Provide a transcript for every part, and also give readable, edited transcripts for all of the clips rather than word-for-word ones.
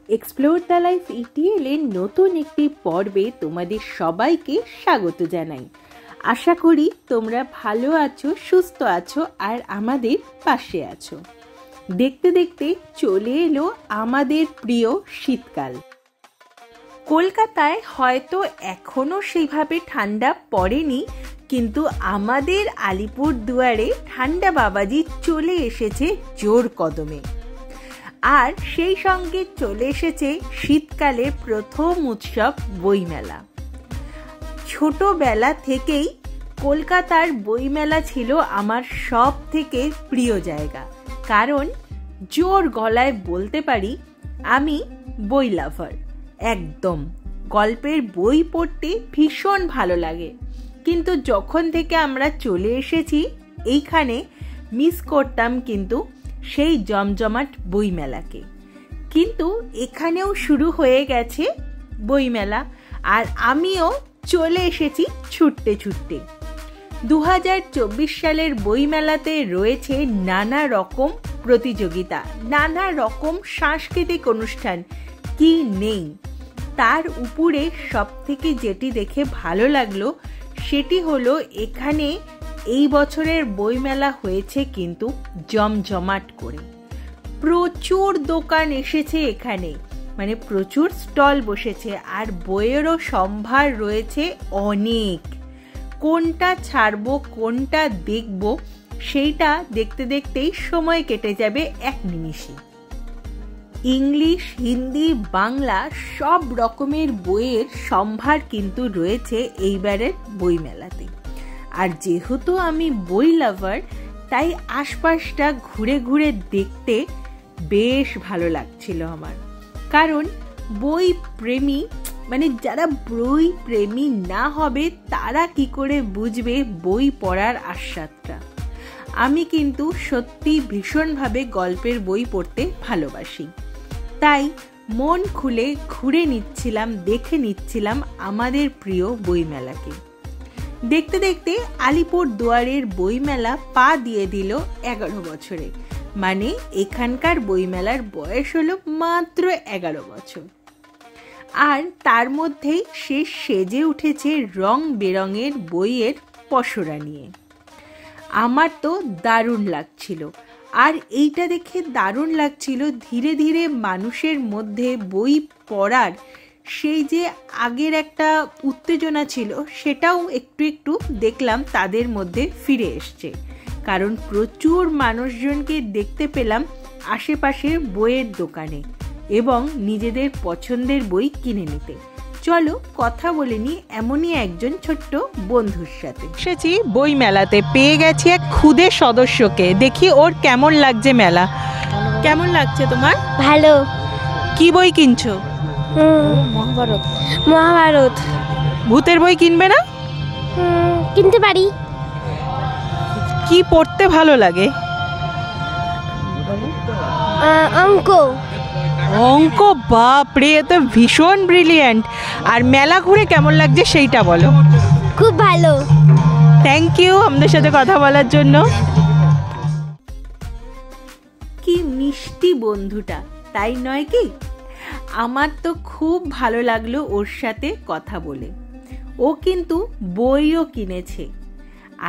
Explore the life ETL এর নতুন একটি পর্বে তোমাদের সবাইকে স্বাগত জানাই। আশা করি তোমরা ভালো আছো, সুস্থ আছো আর আমাদের পাশে আছো। দেখতে দেখতে চলে এলো আমাদের প্রিয় শীতকাল। কলকাতায় হয়তো এখনো সেইভাবে ঠান্ডা পড়েনি, কিন্তু আমাদের আলিপুরদুয়ারে ঠান্ডা বাবাজি চলে এসেছে জোর কদমে। আর সেই সঙ্গে চলে এসেছে শীতকালের প্রথম উৎসব বইমেলা। ছোটবেলা থেকেই কলকাতার বইমেলা ছিল আমার সব থেকে প্রিয় জায়গা, কারণ জোর গলায় বলতে পারি আমি বই লাভার। একদম গল্পের বই পড়তে ভীষণ ভালো লাগে, কিন্তু যখন থেকে আমরা চলে এসেছি এইখানে মিস করতাম কিন্তু সেই জমজমাট বইমেলাকে। কিন্তু এখানেও শুরু হয়ে গেছে বইমেলা, আর আমিও চলে এসেছি ছুটতে ছুটতে। 2024 সালের বইমেলাতে রয়েছে নানা রকম প্রতিযোগিতা, নানা রকম সাংস্কৃতিক অনুষ্ঠান, কি নেই। তার উপরে সব থেকে যেটি দেখে ভালো লাগলো সেটি হলো এখানে এই বছরের বইমেলা হয়েছে কিন্তু জমজমাট করে। প্রচুর দোকান এসেছে এখানে, মানে প্রচুর স্টল বসেছে, আর বইয়েরও সম্ভার রয়েছে অনেক। কোনটা ছাড়বো কোনটা দেখবো সেইটা দেখতে দেখতেই সময় কেটে যাবে এক নিমিষে। ইংলিশ, হিন্দি, বাংলা সব রকমের বইয়ের সম্ভার কিন্তু রয়েছে এইবারের বইমেলাতে। আর যেহেতু আমি বই লাভার, তাই আশপাশটা ঘুরে ঘুরে দেখতে বেশ ভালো লাগছিল আমার। কারণ বই প্রেমী, মানে যারা বই প্রেমী না হবে তারা কি করে বুঝবে বই পড়ার আস্বাদটা। আমি কিন্তু সত্যি ভীষণভাবে গল্পের বই পড়তে ভালোবাসি, তাই মন খুলে ঘুরে নিচ্ছিলাম, দেখে নিচ্ছিলাম আমাদের প্রিয় বইমেলাকে। দেখতে দেখতে আলিপুরদুয়ারের বইমেলা পা দিয়ে দিল 11 বছরে, মানে এখানকার বইমেলার বয়স হলো মাত্র 11 বছর। আর তার মধ্যেই সে সেজে উঠেছে রং বেরঙের বইয়ের পসরা নিয়ে। আমার তো দারুণ লাগছিল, আর এইটা দেখে দারুণ লাগছিল ধীরে ধীরে মানুষের মধ্যে বই পড়ার সেই যে আগের একটা উত্তেজনা ছিল সেটাও একটু একটু দেখলাম তাদের মধ্যে ফিরে এসছে। কারণ প্রচুর মানুষজনকে দেখতে পেলাম আশেপাশের বইয়ের দোকানে এবং নিজেদের পছন্দের বই কিনে নিতে। চলো কথা বলে নি এমনই একজন ছোট্ট বন্ধুর সাথে। এসেছি বই মেলাতে, পেয়ে গেছি এক খুদে সদস্যকে। দেখি ওর কেমন লাগছে মেলা। কেমন লাগছে তোমার? ভালো। কি বই কিনছো? মহাভারত। মহাভারত। ভূতের বই কিনবে না? কিনতে পারি। কি পড়তে ভালো লাগে? অঙ্ক। অঙ্ক? বাপরে, এ তো ভীষণ ব্রিলিয়ান্ট। আর মেলা ঘুরে কেমন লাগছে সেইটা বলো। খুব ভালো। থ্যাংক ইউ আমাদের সাথে কথা বলার জন্য। কি মিষ্টি বন্ধুটা, তাই নয় কি? আমার তো খুব ভালো লাগলো ওর সাথে কথা বলে। ও কিন্তু বইও কিনেছে,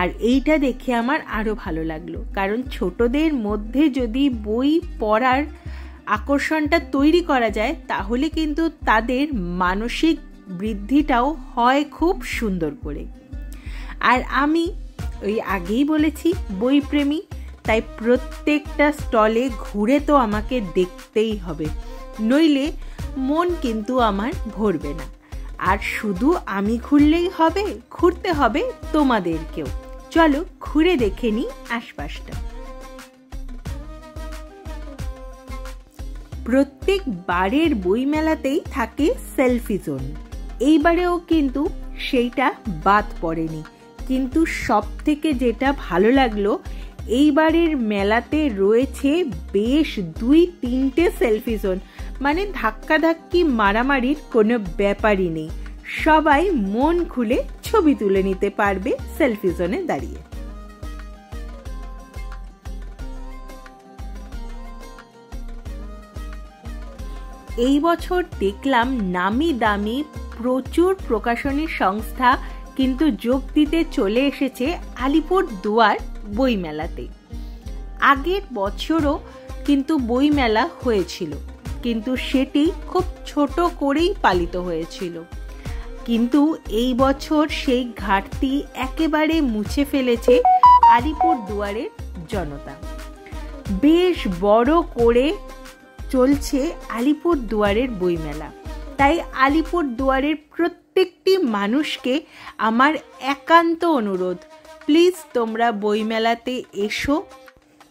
আর এইটা দেখে আমার আরো ভালো লাগলো। কারণ ছোটদের মধ্যে যদি বই পড়ার আকর্ষণটা তৈরি করা যায় তাহলে কিন্তু তাদের মানসিক বৃদ্ধিটাও হয় খুব সুন্দর করে। আর আমি ওই আগেই বলেছি বই প্রেমী, তাই প্রত্যেকটা স্টলে ঘুরে তো আমাকে দেখতেই হবে, নইলে মন কিন্তু আমার ভরবে না। আর শুধু আমি ঘুরলেই হবে, ঘুরতে হবে তোমাদেরকেও। চলো ঘুরে দেখে নিই আশপাশটা। প্রত্যেক বারের বইমেলাতেই থাকে সেলফি জোন, এইবারেও কিন্তু সেইটা বাদ পড়েনি। কিন্তু সব থেকে যেটা ভালো লাগলো, এইবারের মেলাতে রয়েছে বেশ 2-3টে সেলফি জোন, মানে ধাক্কাধাক্কি মারামারির কোনো ব্যাপারই নেই। সবাই মন খুলে ছবি তুলে নিতে পারবে সেলফি জোনে দাঁড়িয়ে। এই বছর দেখলাম নামি দামি প্রচুর প্রকাশনী সংস্থা কিন্তু যোগ দিতে চলে এসেছে আলিপুরদুয়ার বইমেলাতে। আগের বছরও কিন্তু বইমেলা হয়েছিল, কিন্তু সেটি খুব ছোট করেই পালিত হয়েছিল। কিন্তু এই বছর সেই ঘাটতি একেবারে মুছে ফেলেছে আলিপুরদুয়ারের জনতা। বেশ বড় করে চলছে আলিপুরদুয়ারের বইমেলা। তাই আলিপুরদুয়ারের প্রত্যেকটি মানুষকে আমার একান্ত অনুরোধ, প্লিজ তোমরা বইমেলাতে এসো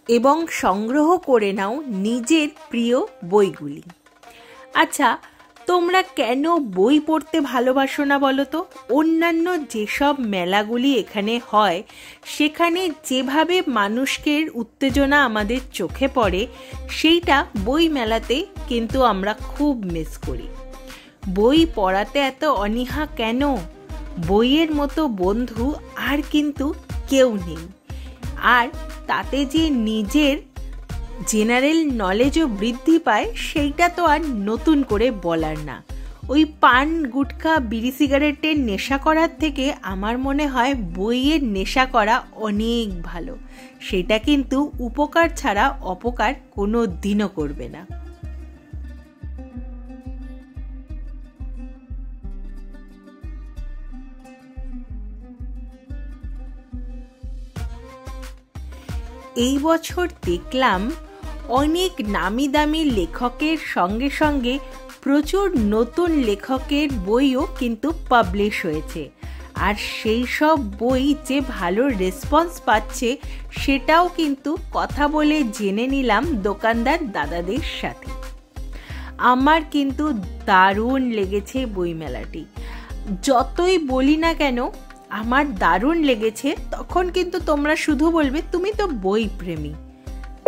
এবং সংগ্রহ করে নাও নিজের প্রিয় বইগুলি। আচ্ছা, তোমরা কেন বই পড়তে ভালোবাসো না বলো তো? অন্যান্য যেসব মেলাগুলি এখানে হয় সেখানে যেভাবে মানুষের উত্তেজনা আমাদের চোখে পড়ে, সেইটা বই মেলাতে কিন্তু আমরা খুব মিস করি। বই পড়াতে এত অনীহা কেন? বইয়ের মতো বন্ধু আর কিন্তু কেউ নেই। আর তাতে যে নিজের জেনারেল নলেজও বৃদ্ধি পায় সেইটা তো আর নতুন করে বলার না। ওই পান গুটখা বিড়ি সিগারেটের নেশা করার থেকে আমার মনে হয় বইয়ের নেশা করা অনেক ভালো। সেটা কিন্তু উপকার ছাড়া অপকার কোনো দিনও করবে না। এই বছর দেখলাম অনেক নামি দামি লেখকের সঙ্গে সঙ্গে প্রচুর নতুন লেখকের বইও কিন্তু পাবলিশ হয়েছে। আর সেই সব বই যে ভালো রেসপন্স পাচ্ছে সেটাও কিন্তু কথা বলে জেনে নিলাম দোকানদার দাদাদের সাথে। আমার কিন্তু দারুণ লেগেছে বইমেলাটি। যতই বলি না কেন আমার দারুণ লেগেছে, তখন কিন্তু তোমরা শুধু বলবে তুমি তো বই প্রেমী,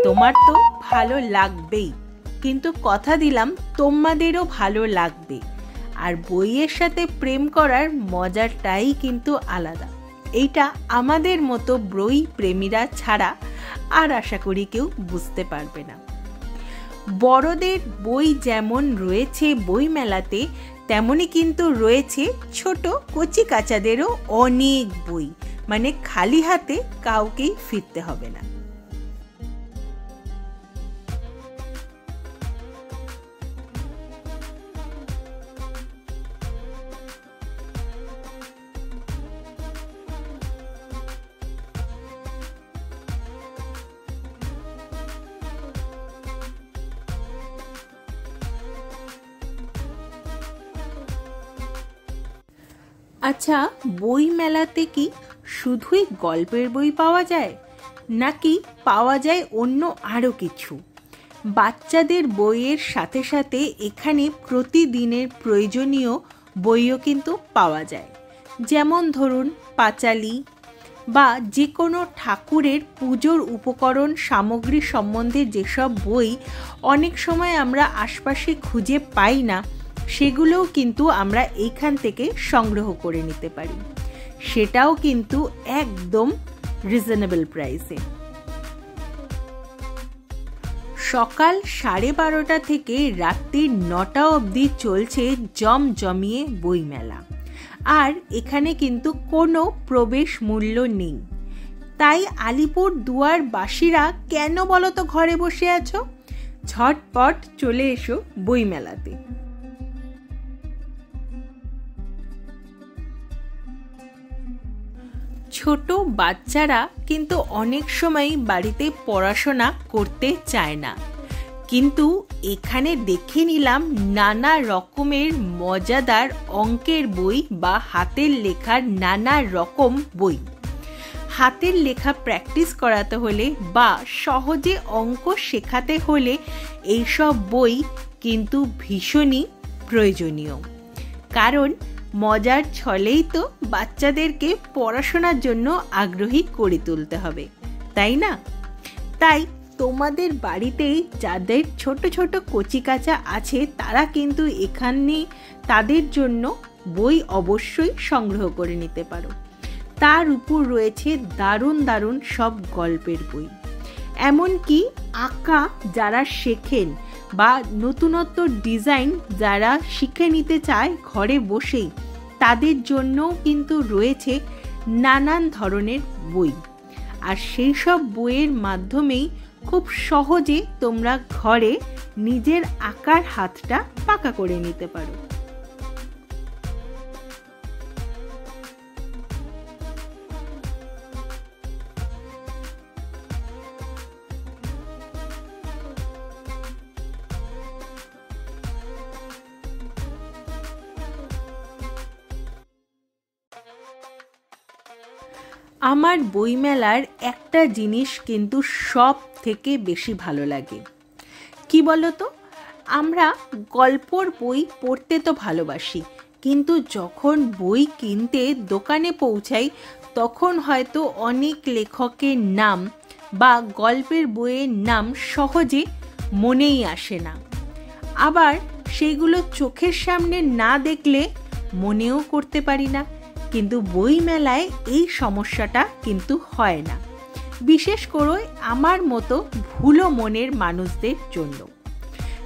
তোমার তো ভালো লাগবেই। কিন্তু কথা দিলাম তোমাদেরও ভালো লাগবে। আর বইয়ের সাথে প্রেম করার মজাটাই কিন্তু আলাদা। এইটা আমাদের মতো বই প্রেমীরা ছাড়া আর আশা করি কেউ বুঝতে পারবে না। বড়দের বই যেমন রয়েছে বই মেলাতে, তেমনি কিন্তু রয়েছে ছোট কচি কাচাদেরও অনেক বই। মানে খালি হাতে কাউকেই ফিরতে হবে না। আচ্ছা, বই মেলাতে কি শুধুই গল্পের বই পাওয়া যায়, নাকি পাওয়া যায় অন্য আরও কিছু? বাচ্চাদের বইয়ের সাথে সাথে এখানে প্রতিদিনের প্রয়োজনীয় বইও কিন্তু পাওয়া যায়। যেমন ধরুন পাঁচালী বা যে কোনো ঠাকুরের পুজোর উপকরণ সামগ্রী সম্বন্ধে যেসব বই অনেক সময় আমরা আশপাশে খুঁজে পাই না, সেগুলোও কিন্তু আমরা এইখান থেকে সংগ্রহ করে নিতে পারি। সেটাও কিন্তু একদম রিজনেবল প্রাইসে। সকাল 12:30 থেকে রাত্রি 9টা অবধি চলছে জমজমিয়ে বইমেলা। আর এখানে কিন্তু কোনো প্রবেশ মূল্য নেই। তাই আলিপুরদুয়ার বাসীরা কেন বলো তো ঘরে বসে আছো? ঝটপট চলে এসো বইমেলাতে। ছোট বাচ্চারা কিন্তু অনেক সময় বাড়িতে পড়াশোনা করতে চায় না, কিন্তু এখানে দেখে নিলাম নানা রকমের মজাদার অঙ্কের বই বা হাতের লেখার নানা রকম বই। হাতের লেখা প্র্যাকটিস করাতে হলে বা সহজে অঙ্ক শেখাতে হলে এইসব বই কিন্তু ভীষণই প্রয়োজনীয়। কারণ মজার ছলেই তো বাচ্চাদেরকে পড়াশোনার জন্য আগ্রহী করে তুলতে হবে, তাই না? তাই তোমাদের বাড়িতেই যাদের ছোট ছোট কচিকাচা আছে তারা কিন্তু এখানে তাদের জন্য বই অবশ্যই সংগ্রহ করে নিতে পারো। তার উপর রয়েছে দারুণ দারুণ সব গল্পের বই। এমনকি আঁকা যারা শেখেন বা নতুনত্ব ডিজাইন যারা শিখে নিতে চায় ঘরে বসেই, তাদের জন্যও কিন্তু রয়েছে নানান ধরনের বই। আর সেই সব বইয়ের মাধ্যমেই খুব সহজে তোমরা ঘরে নিজের আঁকার হাতটা পাকা করে নিতে পারো। আমার বইমেলার একটা জিনিস কিন্তু সব থেকে বেশি ভালো লাগে, কি বলতো? আমরা গল্পর বই পড়তে তো ভালোবাসি, কিন্তু যখন বই কিনতে দোকানে পৌঁছাই তখন হয়তো অনেক লেখকের নাম বা গল্পের বইয়ের নাম সহজে মনেই আসে না। আবার সেগুলো চোখের সামনে না দেখলে মনেও করতে পারি না। কিন্তু বই মেলায় এই সমস্যাটা কিন্তু হয় না, বিশেষ করে আমার মতো ভুলো মনের মানুষদের জন্য।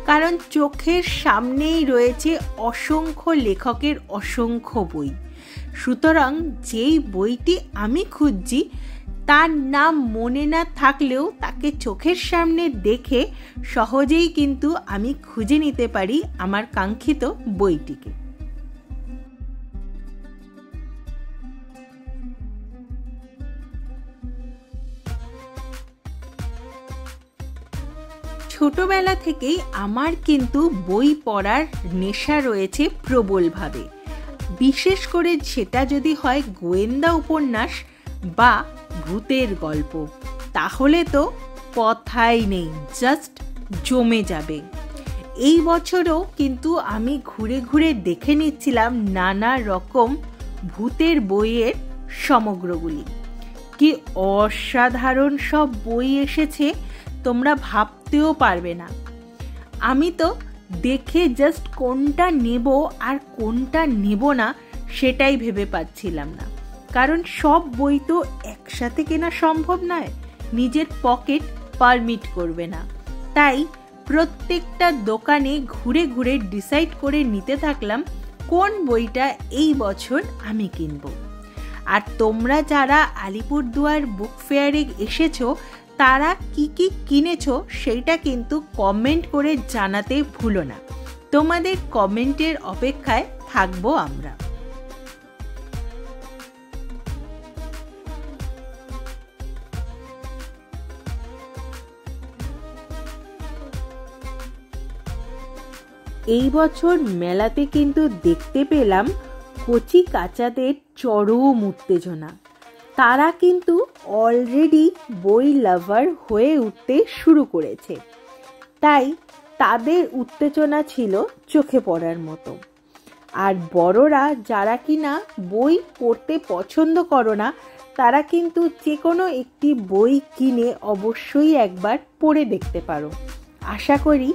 কারণ চোখের সামনেই রয়েছে অসংখ্য লেখকের অসংখ্য বই। সুতরাং যেই বইটি আমি খুঁজছি তার নাম মনে না থাকলেও তাকে চোখের সামনে দেখে সহজেই কিন্তু আমি খুঁজে নিতে পারি আমার কাঙ্ক্ষিত বইটিকে। ছোটবেলা থেকেই আমার কিন্তু বই পড়ার নেশা রয়েছে প্রবলভাবে, বিশেষ করে সেটা যদি হয় গোয়েন্দা উপন্যাস বা ভূতের গল্প, তাহলে তো কথাই নেই, জাস্ট জমে যাবে। এই বছরও কিন্তু আমি ঘুরে ঘুরে দেখে নিচ্ছিলাম নানা রকম ভূতের বইয়ের সমগ্রগুলি। কি অসাধারণ সব বই এসেছে, তোমরা ভাবতেও পারবে না। আমি তো দেখে জাস্ট কোনটা নেব আর কোনটা নেব না সেটাই ভেবে পাচ্ছিলাম না, কারণ সব বই তো একসাথে কেনা সম্ভব নয়, নিজের পকেট পারমিট করবে না। তাই প্রত্যেকটা দোকানে ঘুরে ঘুরে ডিসাইড করে নিতে থাকলাম কোন বইটা এই বছর আমি কিনব। আর তোমরা যারা আলিপুরদুয়ার বুক ফেয়ারে এসেছো তারা কি কি কিনেছো সেইটা কিন্তু কমেন্ট করে জানাতে ভুলো না। তোমাদের কমেন্টের অপেক্ষায় থাকবো আমরা। এই বছর মেলাতে কিন্তু দেখতে পেলাম কচি কাচাদের চরম উত্তেজনা। তারা কিন্তু অলরেডি বই লাভার হয়ে উঠতে শুরু করেছে, তাই তাদের উত্তেজনা ছিল চোখে পড়ার মতো। আর বড়রা যারা কিনা বই পড়তে পছন্দ করো না, তারা কিন্তু যে কোনো একটি বই কিনে অবশ্যই একবার পড়ে দেখতে পারো। আশা করি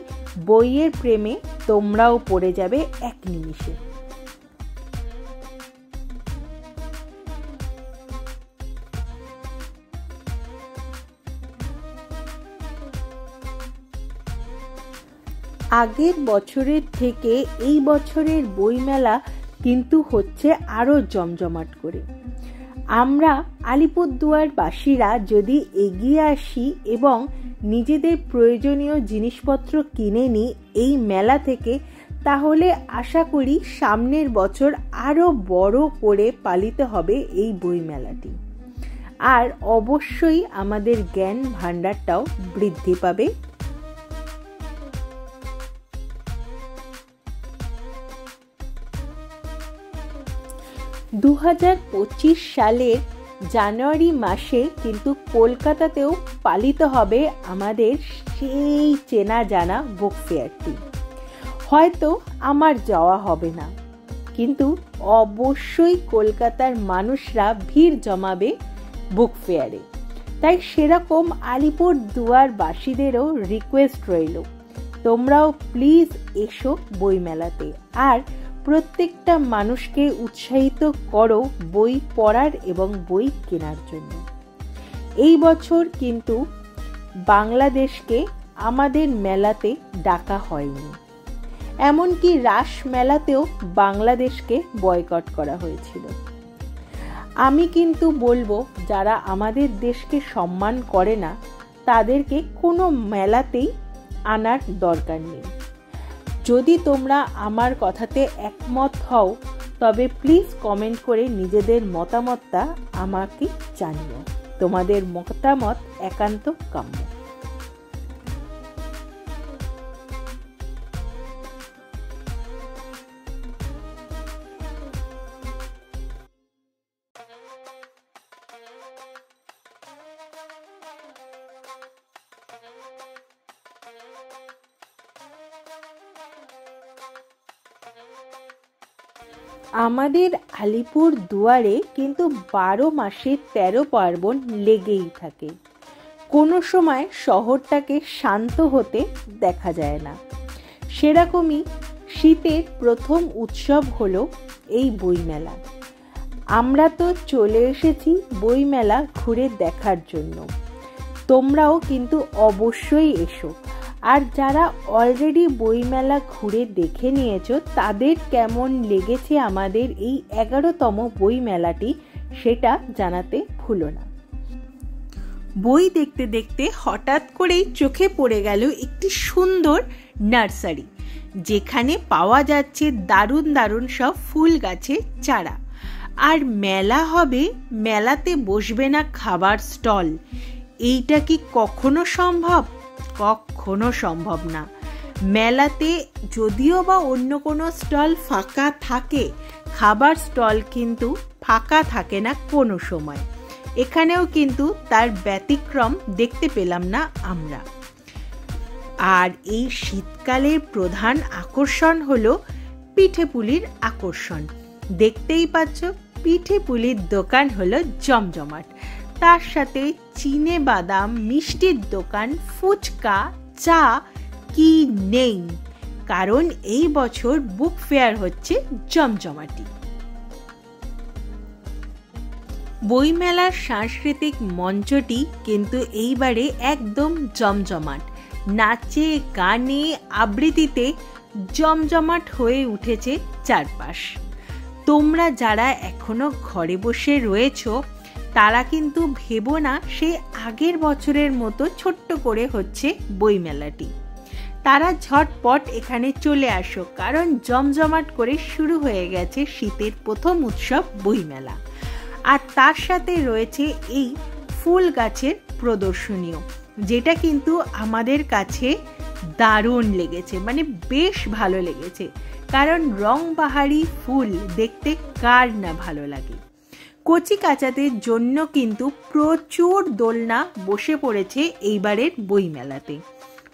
বইয়ের প্রেমে তোমরাও পড়ে যাবে এক নিমিষে। আগের বছরের থেকে এই বছরের বইমেলা কিন্তু হচ্ছে আরো জমজমাট করে। আমরা আলিপুরদুয়ার বাসীরা যদি এগিয়ে আসি এবং নিজেদের প্রয়োজনীয় জিনিসপত্র কিনে নিই এই মেলা থেকে, তাহলে আশা করি সামনের বছর আরো বড় করে পালিত হবে এই বই মেলাটি। আর অবশ্যই আমাদের জ্ঞান ভান্ডারটাও বৃদ্ধি পাবে। সালের জানুয়ারি মাসে কিন্তু কলকাতাতেও পালিত হবে আমাদের সেই চেনা জানা বুক ফেয়ারটি। হয়তো আমার যাওয়া হবে না, কিন্তু অবশ্যই কলকাতার মানুষরা ভিড় জমাবে বুক ফেয়ারে। তাই সেরকম আলিপুরদুয়ার বাসীদেরও রিকোয়েস্ট রইল, তোমরাও প্লিজ এসো বইমেলাতে, আর প্রত্যেকটা মানুষকে উৎসাহিত করো বই পড়ার এবং বই কেনার জন্য। এই বছর কিন্তু বাংলাদেশকে আমাদের মেলাতে ডাকা হয়নি। এমনকি রাস মেলাতেও বাংলাদেশকে বয়কট করা হয়েছিল। আমি কিন্তু বলবো, যারা আমাদের দেশকে সম্মান করে না তাদেরকে কোনো মেলাতেই আনার দরকার নেই। যদি তোমরা আমার কথাতে একমত হও তবে প্লিজ কমেন্ট করে নিজেদের মতামতটা আমাকে জানিও। তোমাদের মতামত একান্ত কাম্য। আমাদের আলিপুর দুয়ারে কিন্তু 12 মাসে 13 পার্বণ লেগেই থাকে। কোনো সময় শহরটাকে শান্ত হতে দেখা যায় না। সেরকমই শীতের প্রথম উৎসব হলো এই বইমেলা। আমরা তো চলে এসেছি বইমেলা ঘুরে দেখার জন্য। তোমরাও কিন্তু অবশ্যই এসো। আর যারা অলরেডি বইমেলা ঘুরে দেখে নিয়েছো তাদের কেমন লেগেছে আমাদের এই 11তম বইমেলাটি সেটা জানাতে ভুলো না। বই দেখতে দেখতে হঠাৎ করেই চোখে পড়ে গেল একটি সুন্দর নার্সারি, যেখানে পাওয়া যাচ্ছে দারুণ দারুণ সব ফুল গাছের চারা। আর মেলা হবে, মেলাতে বসবে না খাবার স্টল। এইটা কি কখনো সম্ভব? কখনো সম্ভব না। মেলাতে যদিও বা অন্য কোনো স্টল ফাঁকা থাকে, খাবার স্টল কিন্তু ফাঁকা থাকে না কোনো সময়। এখানেও কিন্তু তার ব্যতিক্রম দেখতে পেলাম না আমরা। আর এই শীতকালের প্রধান আকর্ষণ হলো পিঠেপুলির আকর্ষণ। দেখতেই পাচ্ছ, পিঠেপুলির দোকান হলো জমজমাট। তার সাথে চিনে বাদাম, মিষ্টির দোকান, ফুচকা, চা কি নেই। কারণ এই বছর বুক ফেয়ার হচ্ছে জমজমাটি। বইমেলার সাংস্কৃতিক মঞ্চটি কিন্তু এইবারে একদম জমজমাট। নাচে, গানে, আবৃত্তিতে জমজমাট হয়ে উঠেছে চারপাশ। তোমরা যারা এখনো ঘরে বসে রয়েছো তারা কিন্তু ভেবো না সে আগের বছরের মতো ছোট্ট করে হচ্ছে বইমেলাটি। তারা ঝটপট এখানে চলে আসো, কারণ জমজমাট করে শুরু হয়ে গেছে শীতের প্রথম উৎসব বইমেলা। আর তার সাথে রয়েছে এই ফুল গাছের প্রদর্শনীও, যেটা কিন্তু আমাদের কাছে দারুণ লেগেছে, মানে বেশ ভালো লেগেছে। কারণ রংবাহারি ফুল দেখতে কার না ভালো লাগে। কচি কাচাদের জন্য কিন্তু প্রচুর দোলনা বসে পড়েছে এইবারের বইমেলাতে।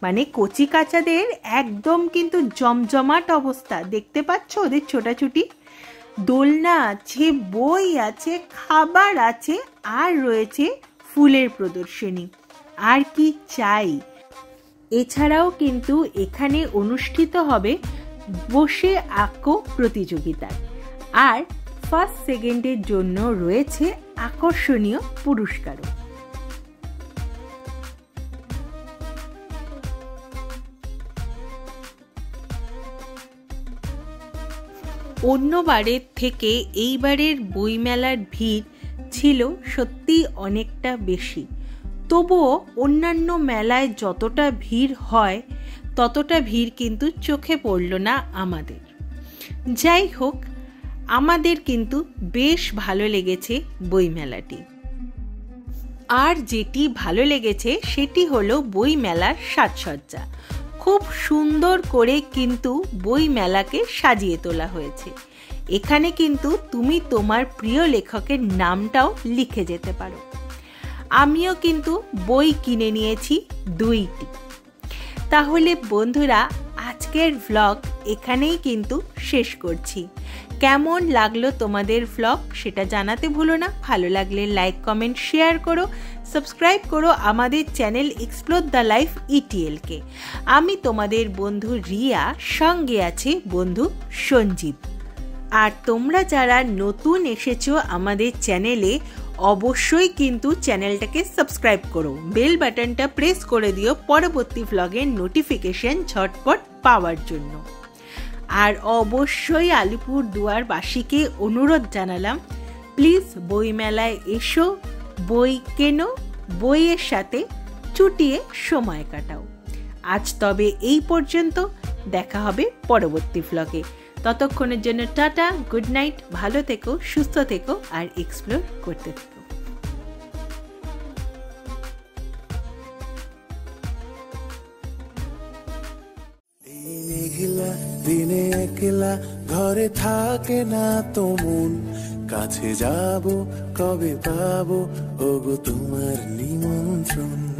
মানে কচি কাচাদের একদম কিন্তু জমজমাট অবস্থা। দেখতে পাচ্ছ ওদের ছোটাছুটি। দোলনা আছে, বই আছে, খাবার আছে, আর রয়েছে ফুলের প্রদর্শনী। আর কি চাই? এছাড়াও কিন্তু এখানে অনুষ্ঠিত হবে বসে আঁকো প্রতিযোগিতা। আর ফার্স্ট সেকেন্ডের জন্য রয়েছে আকর্ষণীয় পুরস্কারও। অন্যবারের থেকে এইবারের বইমেলার ভিড় ছিল সত্যি অনেকটা বেশি। তবুও অন্যান্য মেলায় যতটা ভিড় হয় ততটা ভিড় কিন্তু চোখে পড়ল না আমাদের। যাই হোক, আমাদের কিন্তু বেশ ভালো লেগেছে বইমেলাটি। আর যেটি ভালো লেগেছে সেটি হলো বইমেলার সাজসজ্জা। খুব সুন্দর করে কিন্তু বইমেলাকে সাজিয়ে তোলা হয়েছে। এখানে কিন্তু তুমি তোমার প্রিয় লেখকের নামটাও লিখে যেতে পারো। আমিও কিন্তু বই কিনে নিয়েছি 2টি। তাহলে বন্ধুরা, আজকের ভ্লগ এখানেই কিন্তু শেষ করছি। কেমন লাগলো তোমাদের ভ্লগ সেটা জানাতে ভুলো না। ভালো লাগলে লাইক, কমেন্ট, শেয়ার করো, সাবস্ক্রাইব করো আমাদের চ্যানেল এক্সপ্লোর দ্য লাইফ ইটিএলকে। আমি তোমাদের বন্ধু রিয়া, সঙ্গে আছে বন্ধু সঞ্জীব। আর তোমরা যারা নতুন এসেছো আমাদের চ্যানেলে, অবশ্যই কিন্তু চ্যানেলটাকে সাবস্ক্রাইব করো, বেল বাটনটা প্রেস করে দিও পরবর্তী ভ্লগের নোটিফিকেশন ঝটপট পাওয়ার জন্য। আর অবশ্যই আলিপুরদুয়ারবাসীকে অনুরোধ জানালাম, প্লিজ বইমেলায় এসো, বই কেনো, বইয়ের সাথে চুটিয়ে সময় কাটাও। আজ তবে এই পর্যন্ত, দেখা হবে পরবর্তী ভ্লগে। ততক্ষণের জন্য টাটা, গুড নাইট, ভালো থেকো, সুস্থ থেকো আর এক্সপ্লোর করতে থেকো। দিনে একলা ঘরে থাকে না তো মন, কাছে যাব কবে পাবো ওগো তোমার নিমন্ত্রণ।